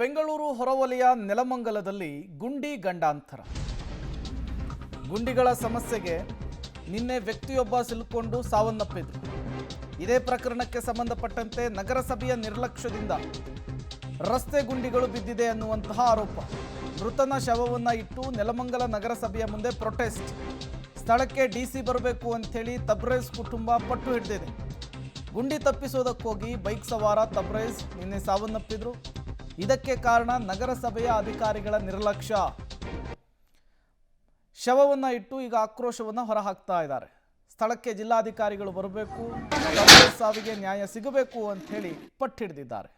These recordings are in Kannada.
ಬೆಂಗಳೂರು ಹೊರವಲಯ ನೆಲಮಂಗಲದಲ್ಲಿ ಗುಂಡಿ ಗಂಡಾಂತರ. ಗುಂಡಿಗಳ ಸಮಸ್ಯೆಗೆ ನಿನ್ನೆ ವ್ಯಕ್ತಿಯೊಬ್ಬ ಸಿಲುಕೊಂಡು ಸಾವನ್ನಪ್ಪಿದ್ರು. ಇದೇ ಪ್ರಕರಣಕ್ಕೆ ಸಂಬಂಧಪಟ್ಟಂತೆ ನಗರಸಭೆಯ ನಿರ್ಲಕ್ಷ್ಯದಿಂದ ರಸ್ತೆ ಗುಂಡಿಗಳು ಬಿದ್ದಿದೆ ಅನ್ನುವಂತಹ ಆರೋಪ. ಮೃತನ ಶವವನ್ನು ಇಟ್ಟು ನೆಲಮಂಗಲ ನಗರಸಭೆಯ ಮುಂದೆ ಪ್ರೊಟೆಸ್ಟ್. ಸ್ಥಳಕ್ಕೆ ಡಿಸಿ ಬರಬೇಕು ಅಂಥೇಳಿ ತಬ್ರೇಜ್ ಕುಟುಂಬ ಪಟ್ಟು ಹಿಡಿದಿದೆ. ಗುಂಡಿ ತಪ್ಪಿಸೋದಕ್ಕೋಗಿ ಬೈಕ್ ಸವಾರ ತಬ್ರೇಜ್ ನಿನ್ನೆ ಸಾವನ್ನಪ್ಪಿದ್ರು. ಇದಕ್ಕೆ ಕಾರಣ ನಗರಸಭೆಯ ಅಧಿಕಾರಿಗಳ ನಿರ್ಲಕ್ಷ್ಯ. ಶವವನ್ನು ಇಟ್ಟು ಈಗ ಆಕ್ರೋಶವನ್ನು ಹೊರಹಾಕ್ತಾ ಇದ್ದಾರೆ. ಸ್ಥಳಕ್ಕೆ ಜಿಲ್ಲಾಧಿಕಾರಿಗಳು ಬರಬೇಕು, ಸಾವಿಗೆ ನ್ಯಾಯ ಸಿಗಬೇಕು ಅಂತ ಹೇಳಿ ಪಟ್ಟು ಹಿಡಿದಿದ್ದಾರೆ.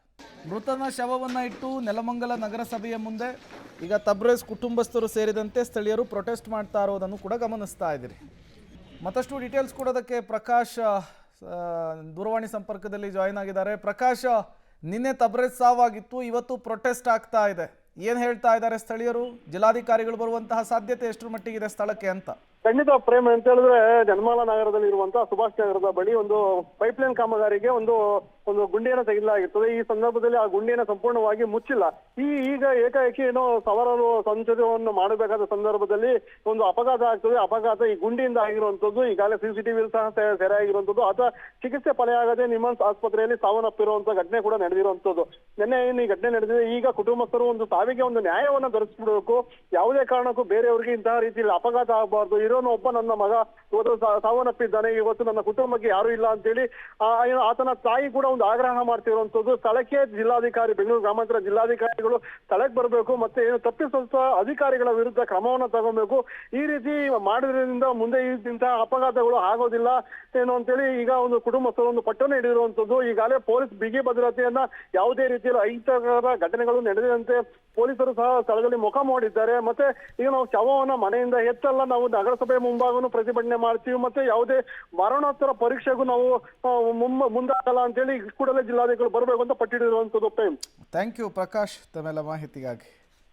ಮೃತನ ಶವವನ್ನು ಇಟ್ಟು ನೆಲಮಂಗಲ ನಗರಸಭೆಯ ಮುಂದೆ ಈಗ ತಬ್ರೇಜ್ ಕುಟುಂಬಸ್ಥರು ಸೇರಿದಂತೆ ಸ್ಥಳೀಯರು ಪ್ರೊಟೆಸ್ಟ್ ಮಾಡ್ತಾ ಇರೋದನ್ನು ಕೂಡ ಗಮನಿಸ್ತಾ ಇದ್ದೀರಿ. ಮತ್ತಷ್ಟು ಡೀಟೇಲ್ಸ್ ಕೊಡೋದಕ್ಕೆ ಪ್ರಕಾಶ್ ದೂರವಾಣಿ ಸಂಪರ್ಕದಲ್ಲಿ ಜಾಯಿನ್ ಆಗಿದ್ದಾರೆ. ಪ್ರಕಾಶ್, ನಿನ್ನೆ ತಬ್ರೇಜ್ ಸಾವಾಗಿತ್ತು, ಇವತ್ತು ಪ್ರೊಟೆಸ್ಟ್ ಆಗ್ತಾ ಇದೆ. ಏನು ಹೇಳ್ತಾ ಇದ್ದಾರೆ ಸ್ಥಳೀಯರು? ಜಿಲ್ಲಾಧಿಕಾರಿಗಳು ಬರುವಂತಹ ಸಾಧ್ಯತೆ ಎಷ್ಟರ ಮಟ್ಟಿಗಿದೆ ಸ್ಥಳಕ್ಕೆ ಅಂತ? ಖಂಡಿತ ಪ್ರೇಮ್ ಅಂತ ಹೇಳಿದ್ರೆ, ಜನ್ಮಾಲ ನಗರದಲ್ಲಿ ಇರುವಂತಹ ಸುಭಾಷ್ ನಗರದ ಬಳಿ ಒಂದು ಪೈಪ್ಲೈನ್ ಕಾಮಗಾರಿಗೆ ಒಂದು ಗುಂಡಿಯನ್ನು ತೆಗೆಯಲಾಗಿರ್ತದೆ. ಈ ಸಂದರ್ಭದಲ್ಲಿ ಆ ಗುಂಡಿಯನ್ನು ಸಂಪೂರ್ಣವಾಗಿ ಮುಚ್ಚಿಲ್ಲ. ಈಗ ಏಕಾಏಕಿ ಏನೋ ಸವಾರರು ಸಂಚಲನವನ್ನು ಮಾಡಬೇಕಾದ ಸಂದರ್ಭದಲ್ಲಿ ಒಂದು ಅಪಘಾತ ಆಗ್ತದೆ. ಅಪಘಾತ ಈ ಗುಂಡಿಯಿಂದ ಆಗಿರುವಂತದ್ದು. ಈಗಾಗಲೇ CCTV ಸಹ ಸೆರೆ ಆಗಿರುವಂತದ್ದು. ಅಥವಾ ಚಿಕಿತ್ಸೆ ಫಲೆಯಾಗದೆ ನಿಮ್ಹಾನ್ಸ್ ಆಸ್ಪತ್ರೆಯಲ್ಲಿ ಸಾವನ್ನಪ್ಪಿರುವಂತಹ ಘಟನೆ ಕೂಡ ನಡೆದಿರುವಂತದ್ದು. ನಿನ್ನೆ ಏನು ಈ ಘಟನೆ ನಡೆದಿದೆ, ಈಗ ಕುಟುಂಬಸ್ಥರು ಒಂದು ಸಾವಿಗೆ ಒಂದು ನ್ಯಾಯವನ್ನ ದೊರಕಿಸ್ಬಿಡಬೇಕು. ಯಾವುದೇ ಕಾರಣಕ್ಕೂ ಬೇರೆಯವರಿಗೆ ಇಂತಹ ರೀತಿಯಲ್ಲಿ ಅಪಘಾತ ಆಗಬಾರ್ದು. ಇರೋನು ಒಬ್ಬ ನನ್ನ ಮಗ ಇವತ್ತು ಸಾವನ್ನಪ್ಪಿದ್ದಾನೆ, ಇವತ್ತು ನನ್ನ ಕುಟುಂಬಕ್ಕೆ ಯಾರು ಇಲ್ಲ ಅಂತೇಳಿ ಆತನ ತಾಯಿ ಕೂಡ ಒಂದು ಆಗ್ರಹ ಮಾಡ್ತಿರುವಂತದ್ದು. ಸ್ಥಳಕ್ಕೆ ಜಿಲ್ಲಾಧಿಕಾರಿ, ಬೆಂಗಳೂರು ಗ್ರಾಮಾಂತರ ಜಿಲ್ಲಾಧಿಕಾರಿಗಳು ಸ್ಥಳಕ್ಕೆ ಬರಬೇಕು, ಮತ್ತೆ ಏನು ತಪ್ಪಿಸುವಂತ ಅಧಿಕಾರಿಗಳ ವಿರುದ್ಧ ಕ್ರಮವನ್ನ ತಗೋಬೇಕು. ಈ ರೀತಿ ಮಾಡೋದ್ರಿಂದ ಮುಂದೆ ಇಂತಹ ಅಪಘಾತಗಳು ಆಗೋದಿಲ್ಲ ಏನು ಅಂತೇಳಿ ಈಗ ಒಂದು ಕುಟುಂಬಸ್ಥರು ಒಂದು ಪಟ್ಟನ್ನು ಹಿಡಿದಿರುವಂತದ್ದು. ಈಗಾಗಲೇ ಪೊಲೀಸ್ ಬಿಗಿ ಭದ್ರತೆಯನ್ನ ಯಾವುದೇ ರೀತಿಯಲ್ಲಿ ಅಹಿತಕರ ಘಟನೆಗಳು ನಡೆದಂತೆ ಪೊಲೀಸರು ಸಹ ಸ್ಥಳದಲ್ಲಿ ಮುಖ ಮಾಡಿದ್ದಾರೆ. ಮತ್ತೆ ಈಗ ನಾವು ಶವವನ್ನ ಮನೆಯಿಂದ ಎತ್ತಲ್ಲ, ನಾವು ನಗರಸಭೆ ಮುಂಭಾಗನು ಪ್ರತಿಭಟನೆ ಮಾಡ್ತೀವಿ, ಮತ್ತೆ ಯಾವುದೇ ಮರಣೋತ್ತರ ಪರೀಕ್ಷೆಗೂ ನಾವು ಮುಂದಾಗಲ್ಲ ಅಂತೇಳಿ ಕೂಡಲೇ ಜಿಲ್ಲಾಧಿಕಾರಿಗಳು ಬರಬೇಕು ಅಂತ ಪಟ್ಟಿಡಿರುವಂತದ್ದು. ಥ್ಯಾಂಕ್ ಯು ಪ್ರಕಾಶ್, ತಮ್ಮೆಲ್ಲ ಮಾಹಿತಿಗಾಗಿ.